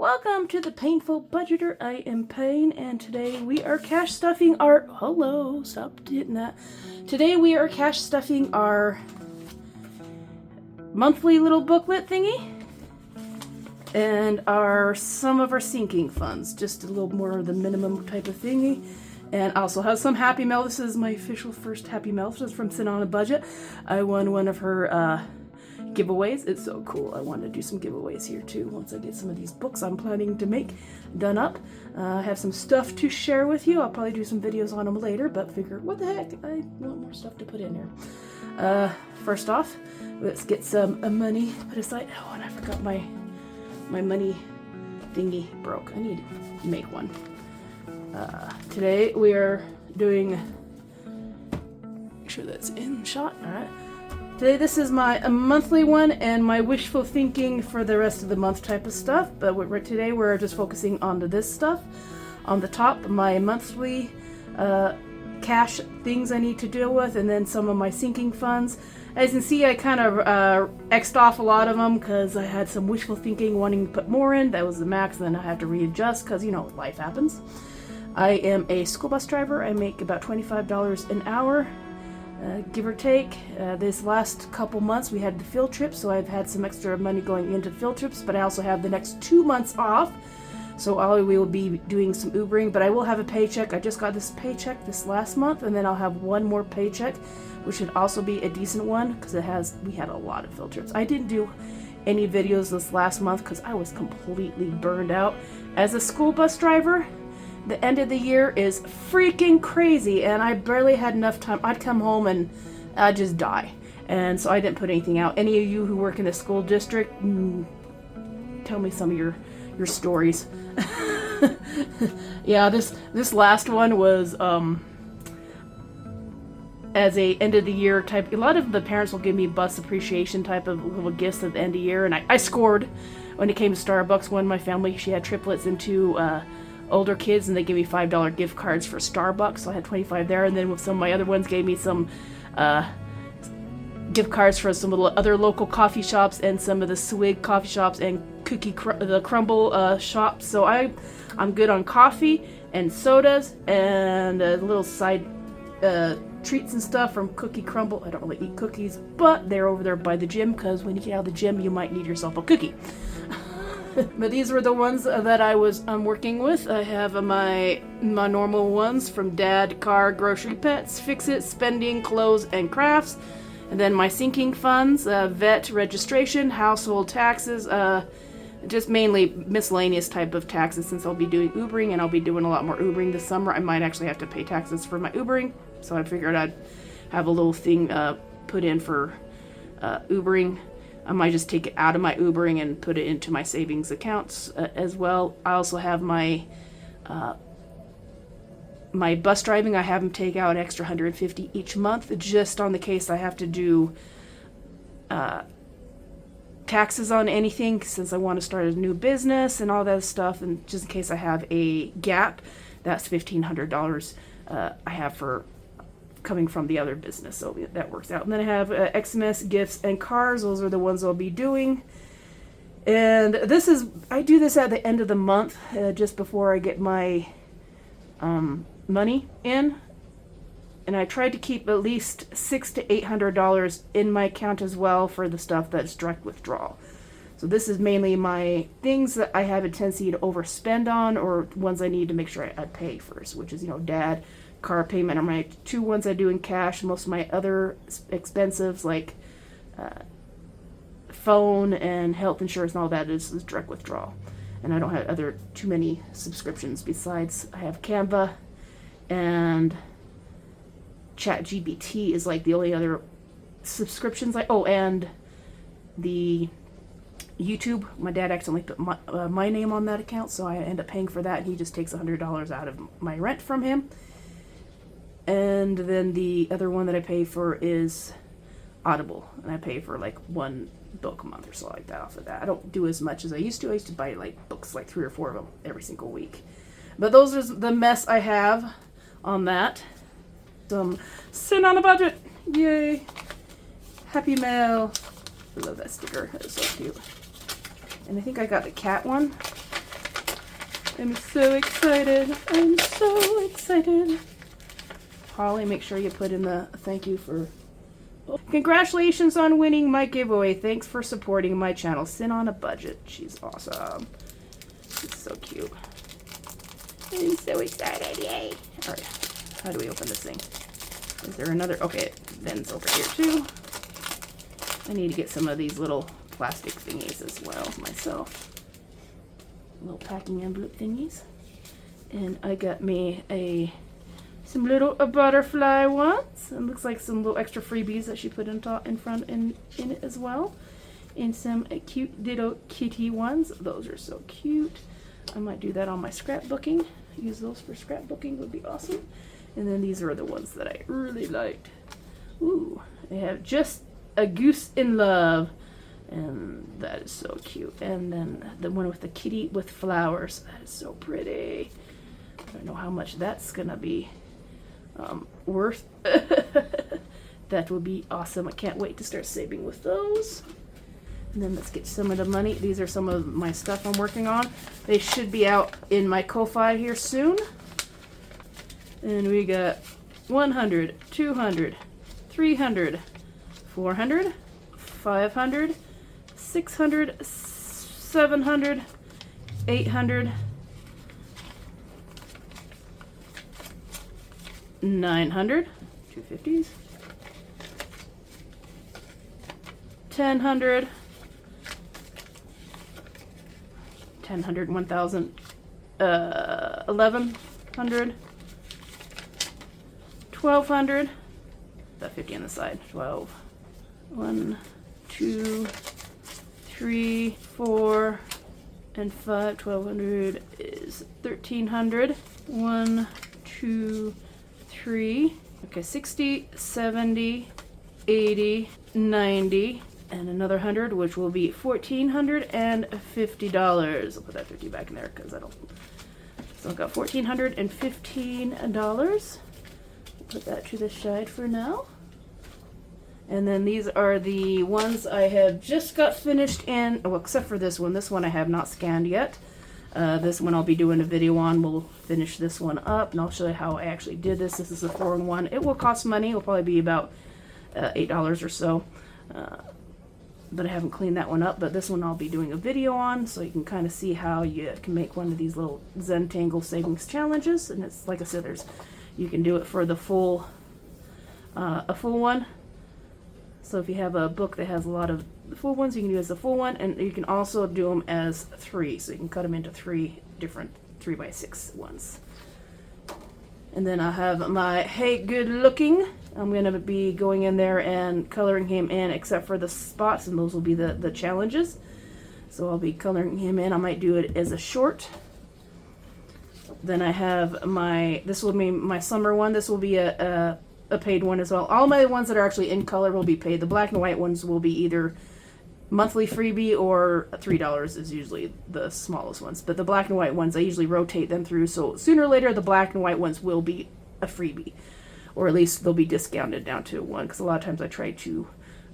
Welcome to the Painful Budgeter. I am Payne, and today we are cash stuffing our... Hello, stop hitting that. Today we are cash stuffing our monthly little booklet thingy and some of our sinking funds. Just a little more of the minimum type of thingy. And I also have some Happy Mail. This is my official first Happy Mail. This is from Sit on a Budget. I won one of her giveaways. It's so cool. I want to do some giveaways here too once I get some of these books I'm planning to make done up. I have some stuff to share with you. I'll probably do some videos on them later, but figure, what the heck, I want more stuff to put in here. First off, let's get some money put aside. Oh, and I forgot my money thingy broke. I need to make one. Today we are doing, make sure that's in shot. All right. Today this is my monthly one and my wishful thinking for the rest of the month type of stuff, but today we're just focusing on this stuff. On the top, my monthly cash things I need to deal with, and then some of my sinking funds. As you can see, I kind of X'd off a lot of them because I had some wishful thinking wanting to put more in. That was the max, then I have to readjust because, you know, life happens. I am a school bus driver. I make about $25 an hour. Give or take. This last couple months we had the field trip, so I've had some extra money going into field trips, but I also have the next 2 months off, so we will be doing some Ubering, but I will have a paycheck. I just got this paycheck this last month, and then I'll have one more paycheck, which should also be a decent one, because we had a lot of field trips. I didn't do any videos this last month because I was completely burned out. As a school bus driver, the end of the year is freaking crazy, and I barely had enough time. I'd come home and I'd just die. And so I didn't put anything out. Any of you who work in the school district, tell me some of your stories. Yeah, this last one was as a end of the year type. A lot of the parents will give me bus appreciation type of little gifts at the end of the year, and I scored when it came to Starbucks. One, my family, she had triplets and two older kids, and they gave me $5 gift cards for Starbucks, so I had 25 there. And then with some of my other ones gave me some gift cards for some other local coffee shops and some of the Swig coffee shops and the Crumble shops. So I'm good on coffee and sodas and little side treats and stuff from Cookie Crumble. I don't really eat cookies, but they're over there by the gym, because when you get out of the gym you might need yourself a cookie. But these were the ones that I'm working with. I have my normal ones from Dad, Car, Grocery, Pets, Fix It, Spending, Clothes, and Crafts. And then my sinking funds, vet registration, household taxes, just mainly miscellaneous type of taxes, since I'll be doing Ubering, and I'll be doing a lot more Ubering this summer. I might actually have to pay taxes for my Ubering, so I figured I'd have a little thing put in for Ubering. I might just take it out of my Ubering and put it into my savings accounts as well. I also have my my bus driving. I have them take out an extra $150 each month, just on the case I have to do taxes on anything, since I want to start a new business and all that stuff, and just in case I have a gap. That's $1,500 I have for coming from the other business, so that works out. And then I have Xmas, gifts, and cars. Those are the ones I'll be doing. And I do this at the end of the month, just before I get my money in. And I try to keep at least $600 to $800 in my account as well for the stuff that's direct withdrawal. So this is mainly my things that I have a tendency to overspend on, or ones I need to make sure I pay first, which is, Dad, car payment are my two ones I do in cash. Most of my other expensives, like phone and health insurance and all that, is direct withdrawal. And I don't have too many subscriptions besides. I have Canva and ChatGPT is like the only other subscriptions. And the YouTube. My dad accidentally put my name on that account, so I end up paying for that. He just takes $100 out of my rent from him. And then the other one that I pay for is Audible, and I pay for like one book a month or so like that off of that. I don't do as much as I used to. I used to buy like books, like 3 or 4 of them every single week. But those are the mess I have on that. Sit on a budget. Yay. Happy Mail. I love that sticker. That is so cute. And I think I got the cat one. I'm so excited. I'm so excited. Holly, make sure you put in the thank you for... Oh. Congratulations on winning my giveaway. Thanks for supporting my channel. Sin on a budget. She's awesome. She's so cute. I'm so excited. Yay. Alright. How do we open this thing? Is there another? Okay, Ben's over here too. I need to get some of these little plastic thingies as well myself. Little packing envelope thingies. And I got me some little butterfly ones. It looks like some little extra freebies that she put in front in it as well. And some cute little kitty ones. Those are so cute. I might do that on my scrapbooking. Use those for scrapbooking would be awesome. And then these are the ones that I really liked. Ooh, they have Just a Goose in Love. And that is so cute. And then the one with the kitty with flowers. That is so pretty. I don't know how much that's gonna be worth. That will be awesome. I can't wait to start saving with those. And then let's get some of the money. These are some of my stuff I'm working on. They should be out in my Ko-Fi here soon. And we got 100, 200, 300, 400, 500, 600, 700, 800, 900, 250s, 1000, 1000, 1000, 1100, 1200, that 50 on the side, 12, 1, 2, 3, 4, and 5, 1200 is 1300, 1, 2, 3, okay, 60, 70, 80, 90, and another 100, which will be $1,450. I'll put that 50 back in there because I don't. So I've got $1,415. Put that to the side for now. And then these are the ones I have just got finished in, well, except for this one. This one I have not scanned yet. This one I'll be doing a video on. We'll finish this one up, and I'll show you how I actually did this. This is a 4-in-1. It will cost money. It'll probably be about $8 or so. But I haven't cleaned that one up. But this one I'll be doing a video on, so you can kind of see how you can make one of these little Zentangle savings challenges. And it's like I said, you can do it for the full, a full one. So if you have a book that has a lot of the full ones, you can do it as a full one, and you can also do them as 3. So you can cut them into 3 different 3x6 ones. And then I have my Hey Good Looking. I'm going to be going in there and coloring him in except for the spots, and those will be the challenges. So I'll be coloring him in. I might do it as a short. Then I have this will be my summer one. This will be a paid one as well. All my ones that are actually in color will be paid. The black and white ones will be either monthly freebie or $3 is usually the smallest ones. But the black and white ones, I usually rotate them through. So sooner or later, the black and white ones will be a freebie. Or at least they'll be discounted down to 1. Because a lot of times I try to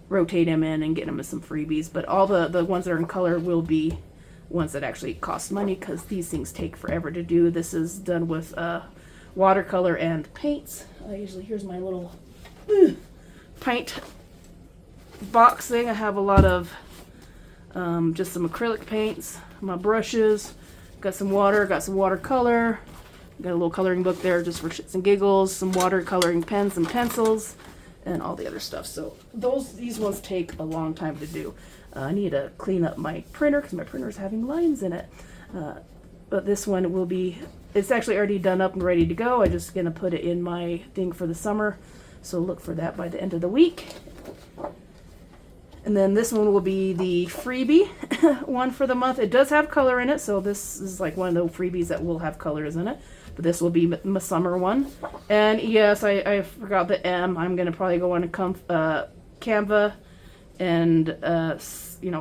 rotate them in and get them as some freebies. But all the ones that are in color will be ones that actually cost money, because these things take forever to do. This is done with watercolor and paints. Here's my little paint box thing. I have a lot of just some acrylic paints, my brushes, got some water, got some watercolor, got a little coloring book there just for shits and giggles, some watercoloring pens and pencils, and all the other stuff. So these ones take a long time to do. I need to clean up my printer because my printer is having lines in it. But this one will be, it's actually already done up and ready to go. I'm just going to put it in my thing for the summer. So look for that by the end of the week. And then this one will be the freebie one for the month. It does have color in it, so this is like one of the freebies that will have colors in it. But this will be my summer one. And yes, I forgot the M. I'm going to probably go on Canva and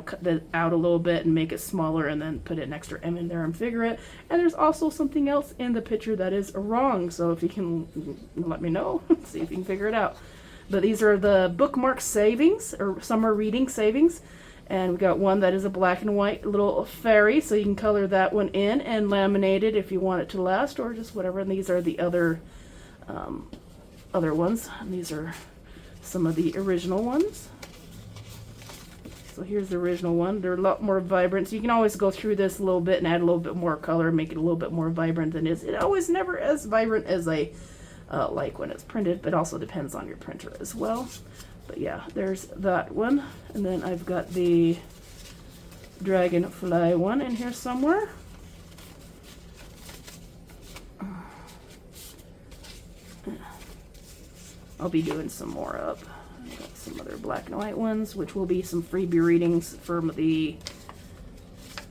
cut that out a little bit and make it smaller, and then put an extra M in there and figure it. And there's also something else in the picture that is wrong, so if you can let me know, see if you can figure it out. But these are the bookmark savings, or summer reading savings, And we got one that is a black and white little fairy, so you can color that one in and laminate it if you want it to last, or just whatever. And these are the other ones. And these are some of the original ones. So here's the original one. They're a lot more vibrant. So you can always go through this a little bit and add a little bit more color, make it a little bit more vibrant than it is. It always never as vibrant as I like when it's printed, but also depends on your printer as well. But yeah, there's that one. And then I've got the dragonfly one in here somewhere. I'll be doing some more up. I've got some other black and white ones, which will be some freebie readings from the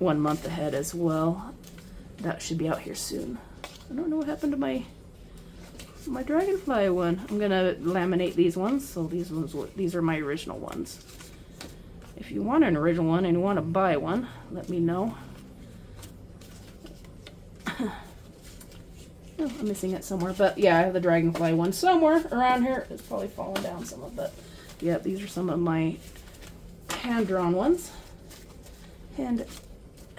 1 month ahead as well. That should be out here soon. I don't know what happened to my dragonfly one. I'm gonna laminate these ones, so these are my original ones. If you want an original one and you want to buy one, let me know. Oh, I'm missing it somewhere, but yeah, I have the dragonfly one somewhere around here. It's probably fallen down some of it. Yeah, these are some of my hand-drawn ones. And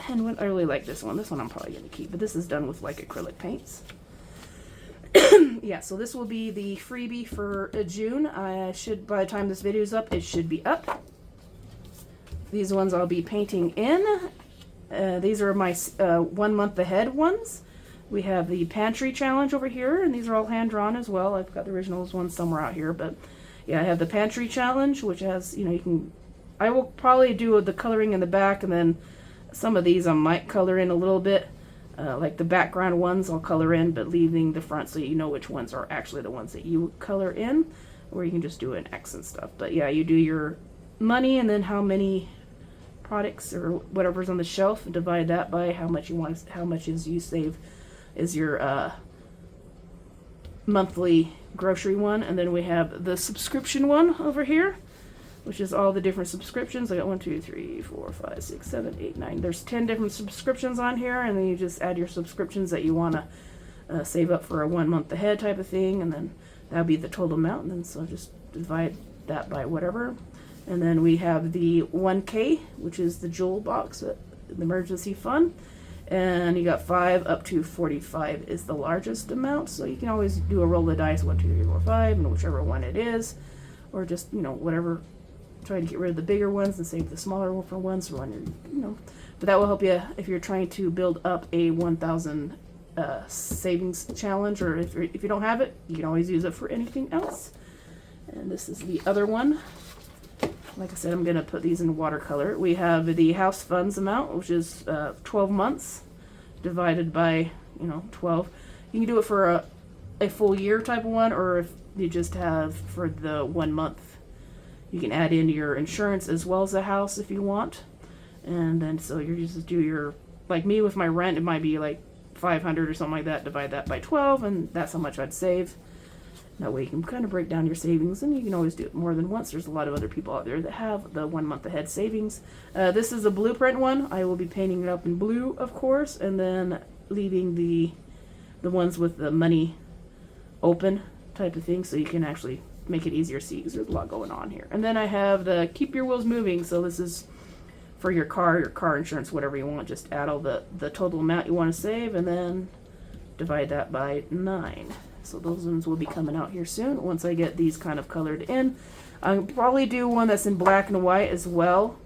one, I really like this one. This one I'm probably going to keep, but this is done with like acrylic paints. Yeah, so this will be the freebie for June. I should, by the time this video is up, it should be up. These ones I'll be painting in. These are my 1 month ahead ones. We have the pantry challenge over here, and these are all hand-drawn as well. I've got the originals ones somewhere out here, but yeah, I have the pantry challenge, which has, you know, you can, I will probably do the coloring in the back, and then some of these I might color in a little bit. Like the background ones I'll color in, but leaving the front so you know which ones are actually the ones that you color in, or you can just do an X and stuff. But yeah, you do your money and then how many products or whatever's on the shelf, and divide that by how much you want, how much is you save is your monthly grocery one. And then we have the subscription one over here, which is all the different subscriptions. I got 1, 2, 3, 4, 5, 6, 7, 8, 9. There's 10 different subscriptions on here, and then you just add your subscriptions that you want to save up for a 1 month ahead type of thing, and then that'll be the total amount. And then so just divide that by whatever. And then we have the 1K, which is the jewel box, the emergency fund. And you got 5 up to 45 is the largest amount. So you can always do a roll of the dice, 1, 2, 3, 4, 5, and whichever one it is, or just, you know, whatever. Try to get rid of the bigger ones and save the smaller ones for when you're, you know. But that will help you if you're trying to build up a 1,000 savings challenge, or if you don't have it, you can always use it for anything else. And this is the other one. Like I said, I'm going to put these in watercolor. We have the house funds amount, which is 12 months divided by, 12. You can do it for a full year type of one, or if you just have for the 1 month. You can add in your insurance as well as the house if you want. And then so you just do your, like me with my rent, it might be like 500 or something like that. Divide that by 12, and that's how much I'd save. That way you can kind of break down your savings, and you can always do it more than once. There's a lot of other people out there that have the 1 month ahead savings. This is a blueprint one. I will be painting it up in blue, of course, and then leaving the ones with the money open type of thing, so you can actually make it easier to see, because there's a lot going on here. And then I have the keep your wheels moving. So this is for your car insurance, whatever you want. Just add all the total amount you want to save, and then divide that by 9. So those ones will be coming out here soon once I get these kind of colored in. I'll probably do one that's in black and white as well,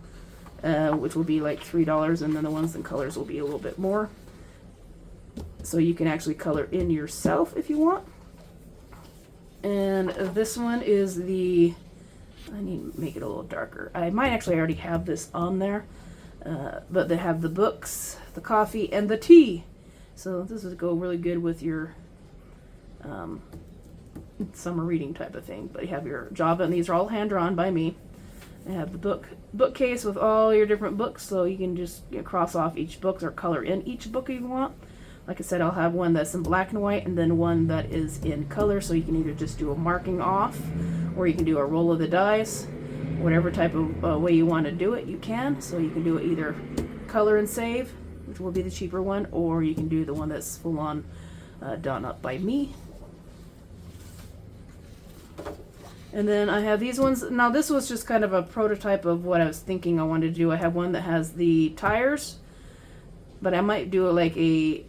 which will be like $3, and then the ones in colors will be a little bit more. So you can actually color in yourself if you want. And this one is I need to make it a little darker. I might actually already have this on there, but they have the books, the coffee, and the tea. So this would go really good with your summer reading type of thing. But you have your Java, and these are all hand-drawn by me. I have the bookcase with all your different books, so you can just cross off each book or color in each book you want. Like I said, I'll have one that's in black and white, and then one that is in color, so you can either just do a marking off, or you can do a roll of the dice. Whatever type of way you want to do it, you can. So you can do it either color and save, which will be the cheaper one, or you can do the one that's full on done up by me. And then I have these ones. Now this was just kind of a prototype of what I was thinking I wanted to do. I have one that has the tires, but I might do like a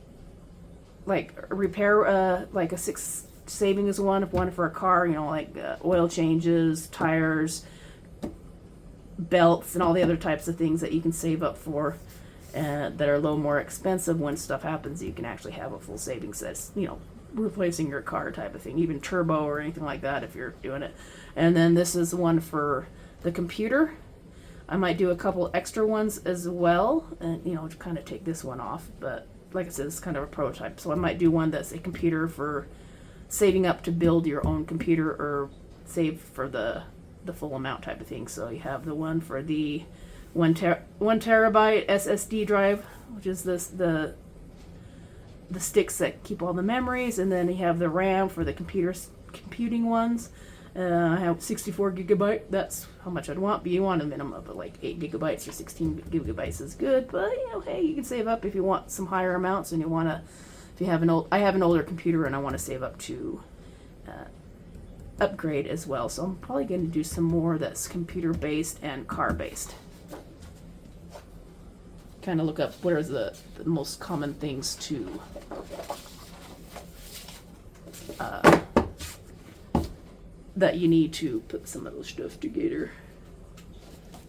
repair, like a 6 savings one for a car, you know, like oil changes, tires, belts, and all the other types of things that you can save up for, that are a little more expensive. When stuff happens, you can actually have a full savings that's, you know, replacing your car type of thing, even turbo or anything like that if you're doing it. And then this is one for the computer. I might do a couple extra ones as well, and you know, to kind of take this one off, but like I said, it's kind of a prototype, so I might do one that's a computer for saving up to build your own computer, or save for the full amount type of thing. So you have the one for the 1 terabyte SSD drive, which is the sticks that keep all the memories, and then you have the RAM for the computing ones. I have 64 gigabyte. That's how much I'd want, but you want a minimum of like 8 gigabytes or 16 gigabytes is good. But you know, hey, you can save up if you want some higher amounts, and you want to. If you have I have an older computer and I want to save up to upgrade as well. So I'm probably going to do some more that's computer based and car based. Kind of look up what are the most common things to that you need to put some of those stuff together.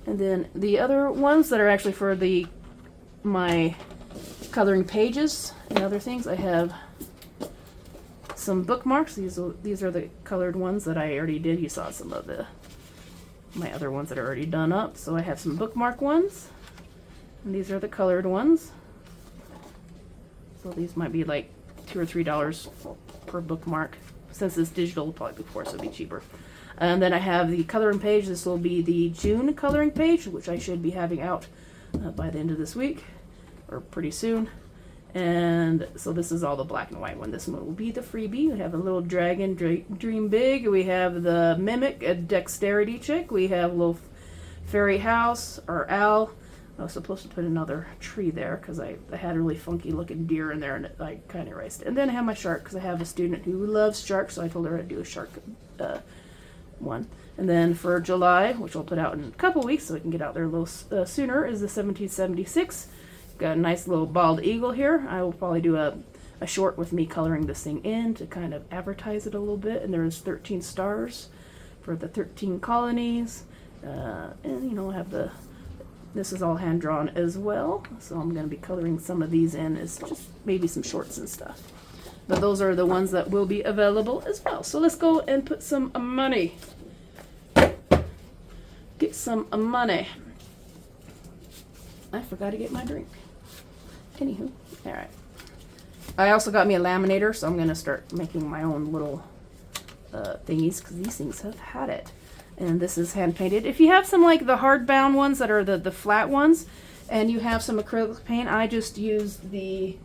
And then the other ones that are actually for my coloring pages and other things, I have some bookmarks. These are the colored ones that I already did. You saw some of my other ones that are already done up. So I have some bookmark ones, and these are the colored ones. So these might be like $2 or $3 per bookmark. Since it's digital, probably before, so it'll be cheaper. And then I have the coloring page. This will be the June coloring page, which I should be having out by the end of this week, or pretty soon. And so this is all the black and white one. This one will be the freebie. We have a little dragon, dream big. We have the mimic, a dexterity check. We have a little fairy house, or owl. I was supposed to put another tree there because I had a really funky looking deer in there, and I kind of erased it. And then I have my shark because I have a student who loves sharks, so I told her I'd do a shark one. And then for July, which I'll put out in a couple weeks so we can get out there a little sooner, is the 1776. Got a nice little bald eagle here. I will probably do a short with me coloring this thing in to kind of advertise it a little bit. And there's 13 stars for the 13 colonies. And you know, I have this is all hand drawn as well. So I'm going to be coloring some of these in as just maybe some shorts and stuff. But those are the ones that will be available as well. So let's go and put some money. Get some money. I forgot to get my drink. Anywho, all right. I also got me a laminator, so I'm going to start making my own little thingies, because these things have had it. And this is hand painted. If you have some like the hardbound ones that are the flat ones, and you have some acrylic paint, I just use the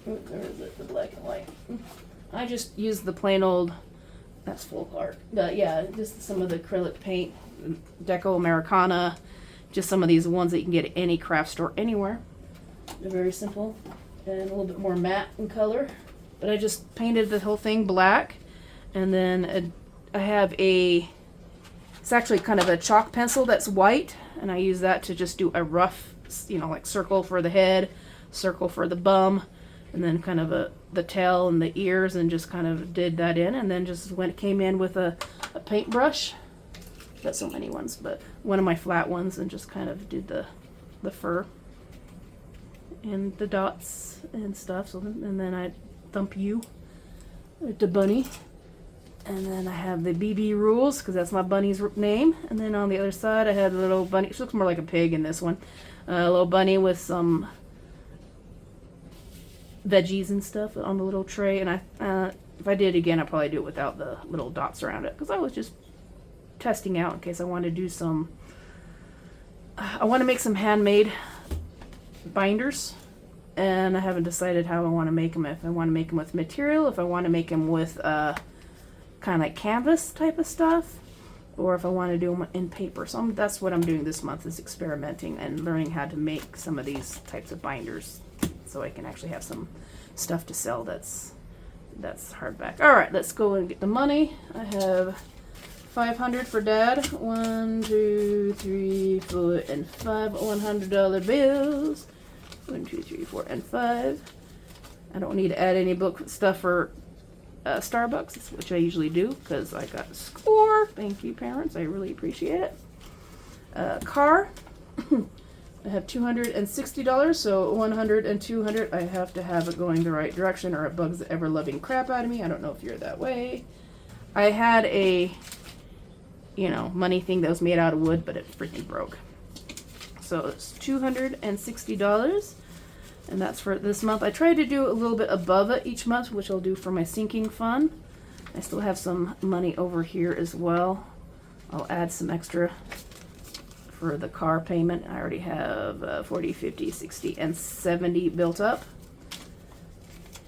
where is it? The black and white. I just use the plain old. That's full art. But yeah, just some of the acrylic paint, Deco Americana, just some of these ones that you can get at any craft store anywhere. They're very simple and a little bit more matte in color. But I just painted the whole thing black, and then I have it's actually kind of a chalk pencil that's white, and I use that to just do a rough, you know, like circle for the head, circle for the bum, and then kind of the tail and the ears, and just kind of did that in, and then just came in with a paintbrush. Got so many ones, but one of my flat ones, and just kind of did the fur and the dots and stuff. So and then I thump you the bunny, and then I have the BB rules because that's my bunny's name. And then on the other side I had a little bunny. It looks more like a pig in this one. A little bunny with some veggies and stuff on the little tray. And if I did it again, I'd probably do it without the little dots around it, because I was just testing out in case I want to do some. I want to make some handmade binders, and I haven't decided how I want to make them. If I want to make them with material, if I want to make them with kind of like canvas type of stuff, or if I want to do them in paper. So that's what I'm doing this month, is experimenting and learning how to make some of these types of binders, so I can actually have some stuff to sell that's that's hardback. All right, let's go and get the money. I have $500 for Dad. 1, 2, 3, 4, and 5 $100 bills. 1, 2, 3, 4, and 5. I don't need to add any book stuff for Starbucks, which I usually do because I got a score. Thank you, parents. I really appreciate it. Car. I have $260, so 100 and 200. I have to have it going the right direction or it bugs the ever-loving crap out of me. I don't know if you're that way. I had a, money thing that was made out of wood, but it freaking broke. So it's $260, and that's for this month. I try to do a little bit above it each month, which I'll do for my sinking fund. I still have some money over here as well. I'll add some extra for the car payment. I already have 40, 50, 60, and 70 built up.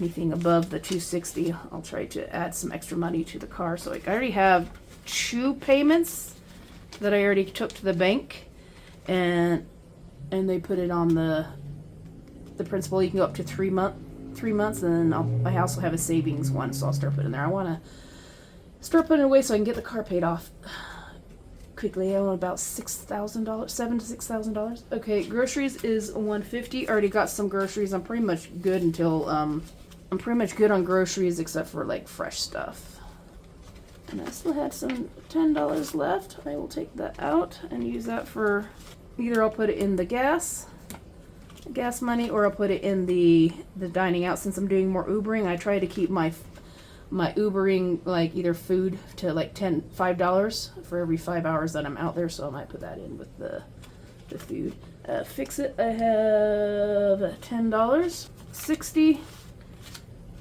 Anything above the 260, I'll try to add some extra money to the car. So I already have 2 payments that I already took to the bank, and they put it on the principal. You can go up to 3 months, and then I also have a savings one, so I'll start putting there. I want to start putting it away so I can get the car paid off quickly. I want about $6,000, $7,000 to $6,000. Okay, groceries is $150. Already got some groceries. I'm pretty much good until I'm pretty much good on groceries except for like fresh stuff. And I still had some $10 left. I will take that out and use that for either I'll put it in the gas money, or I'll put it in the dining out. Since I'm doing more Ubering, I try to keep my Ubering, like either food to like $5 for every 5 hours that I'm out there, so I might put that in with the food. Fix it, I have $10, 60,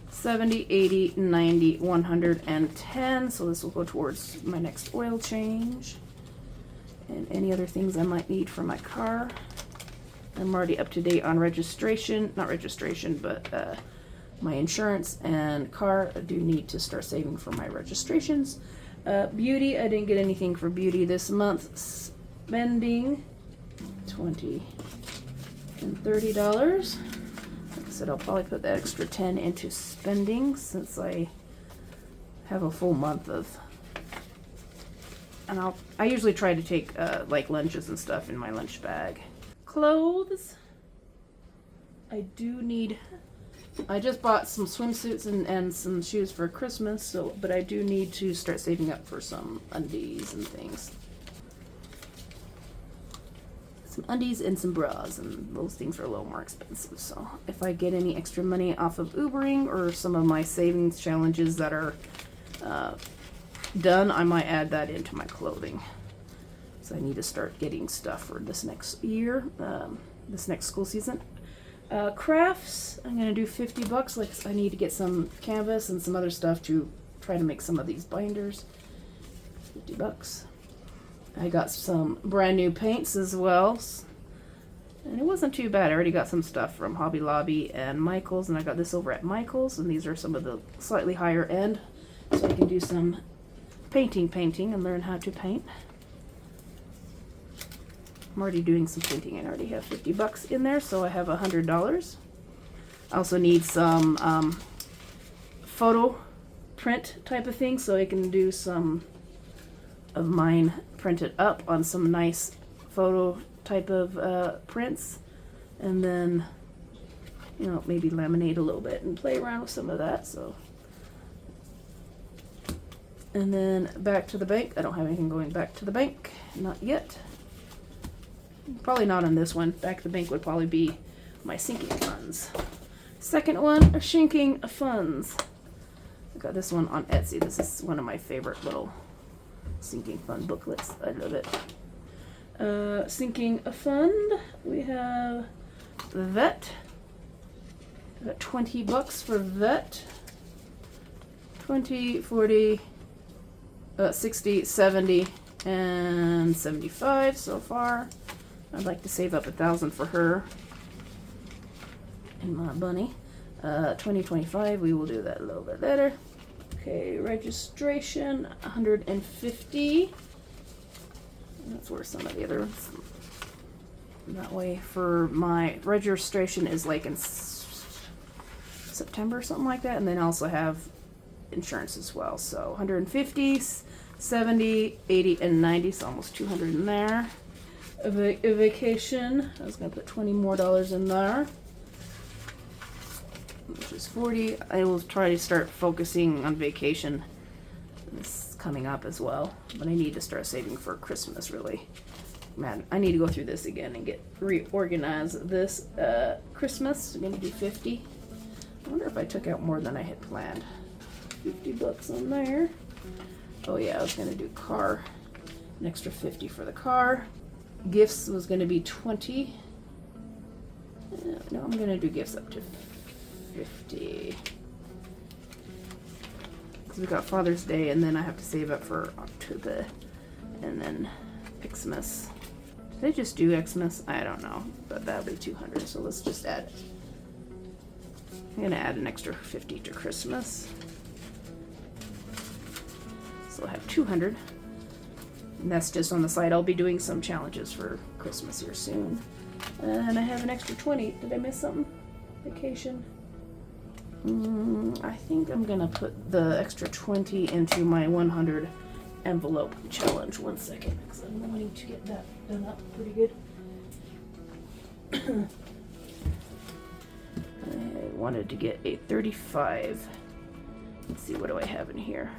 70, 80, 90, 110, so this will go towards my next oil change and any other things I might need for my car. I'm already up to date on not registration, but my insurance and car. I do need to start saving for my registrations. Beauty, I didn't get anything for beauty this month. Spending $20 and $30. Like I said, I'll probably put that extra 10 into spending since I have a full month of. And I usually try to take like lunches and stuff in my lunch bag. Clothes. I just bought some swimsuits and some shoes for Christmas, but I do need to start saving up for some undies and things. Some undies and some bras, and those things are a little more expensive. So if I get any extra money off of Ubering or some of my savings challenges that are done, I might add that into my clothing. So I need to start getting stuff for this next year, this next school season. Crafts, I'm gonna do $50. Like I need to get some canvas and some other stuff to try to make some of these binders. $50. I got some brand new paints as well, and it wasn't too bad. I already got some stuff from Hobby Lobby and Michael's, and I got this over at Michael's, and these are some of the slightly higher end, so I can do some painting and learn how to paint. I'm already doing some painting and I already have $50 in there, so I have $100. I also need some photo print type of thing, so I can do some of mine printed up on some nice photo type of prints, and then maybe laminate a little bit and play around with some of that. So, and then back to the bank. I don't have anything going back to the bank, not yet. Probably not on this one. Back to the bank would probably be my sinking funds. Second one, sinking funds. I got this one on Etsy. This is one of my favorite little sinking fund booklets. I love it. Sinking a fund. We have vet. I got $20 for vet. 20, 40, 60, 70, and 75 so far. I'd like to save up $1,000 for her and my bunny. 2025, we will do that a little bit later. Okay, registration, $150. That's where some of the other ones. That way, for my registration is like in September or something like that, and then I also have insurance as well. So 150, 70, 80, and 90, so almost 200 in there. A vacation, I was gonna put $20 more in there, which is 40. I will try to start focusing on vacation. This is coming up as well, but I need to start saving for Christmas, really. Man, I need to go through this again and reorganize this. Christmas, I'm gonna do 50. I wonder if I took out more than I had planned. 50 bucks on there. Oh yeah, I was gonna do car, an extra 50 for the car. Gifts was gonna be 20. No, I'm gonna do gifts up to 50. Because we got Father's Day, and then I have to save up for October, and then Xmas. Did I just do Xmas? I don't know, but that'll be 200. So let's just add it. I'm gonna add an extra 50 to Christmas. So I'll have 200. And that's just on the side. I'll be doing some challenges for Christmas here soon. And I have an extra 20. Did I miss something? Vacation. I think I'm gonna put the extra 20 into my 100 envelope challenge. 1 second, because I'm wanting to get that done up pretty good. I wanted to get a 35. Let's see, what do I have in here?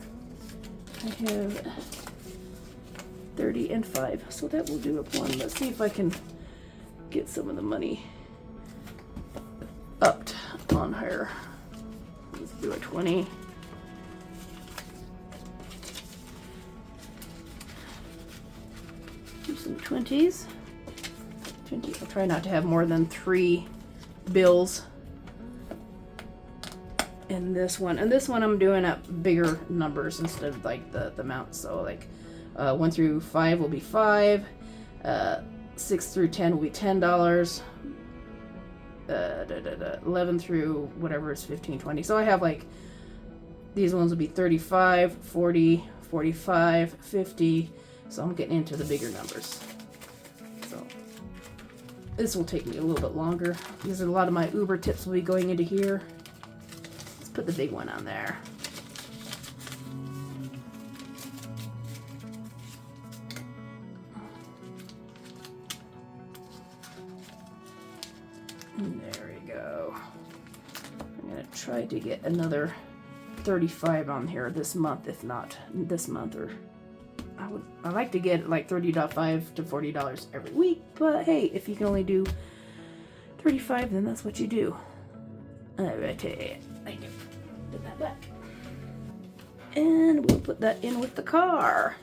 I have 30 and 5, so that will do up one. Let's see if I can get some of the money upped on her. Let's do a 20. Do some 20s. 20. I'll try not to have more than 3 bills in this one. And this one I'm doing at bigger numbers instead of like the amount. So like 1 through 5 will be 5. 6 through 10 will be $10. 11 through whatever is 15, 20. So I have like, these ones will be 35, 40, 45, 50. So I'm getting into the bigger numbers. So this will take me a little bit longer because a lot of my Uber tips will be going into here. Let's put the big one on there. There we go. I'm gonna try to get another 35 on here this month, if not this month, or I like to get like $35 to $40 every week, but hey, if you can only do 35, then that's what you do. Alright, I do. Put that back. And we'll put that in with the car.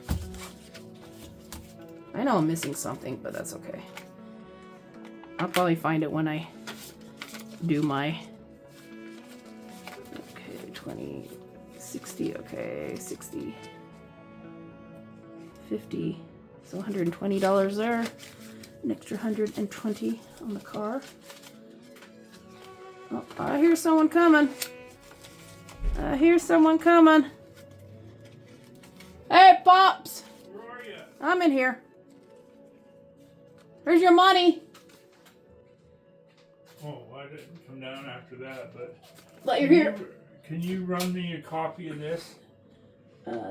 I know I'm missing something, but that's okay. I'll probably find it when I do my, okay, 20, 60, okay, 60, 50, so $120 there, an extra 120 on the car. Oh, I hear someone coming. I hear someone coming. Hey, Pops! Where are you? I'm in here. Here's your money. Oh, I didn't come down after that, but... But you're here. Can you run me a copy of this?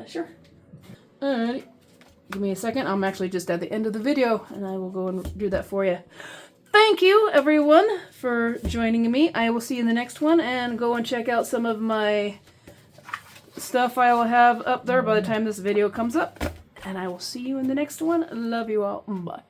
Sure. Alrighty. Give me a second. I'm actually just at the end of the video, and I will go and do that for you. Thank you, everyone, for joining me. I will see you in the next one, and go and check out some of my stuff I will have up there by the time this video comes up. And I will see you in the next one. Love you all. Bye.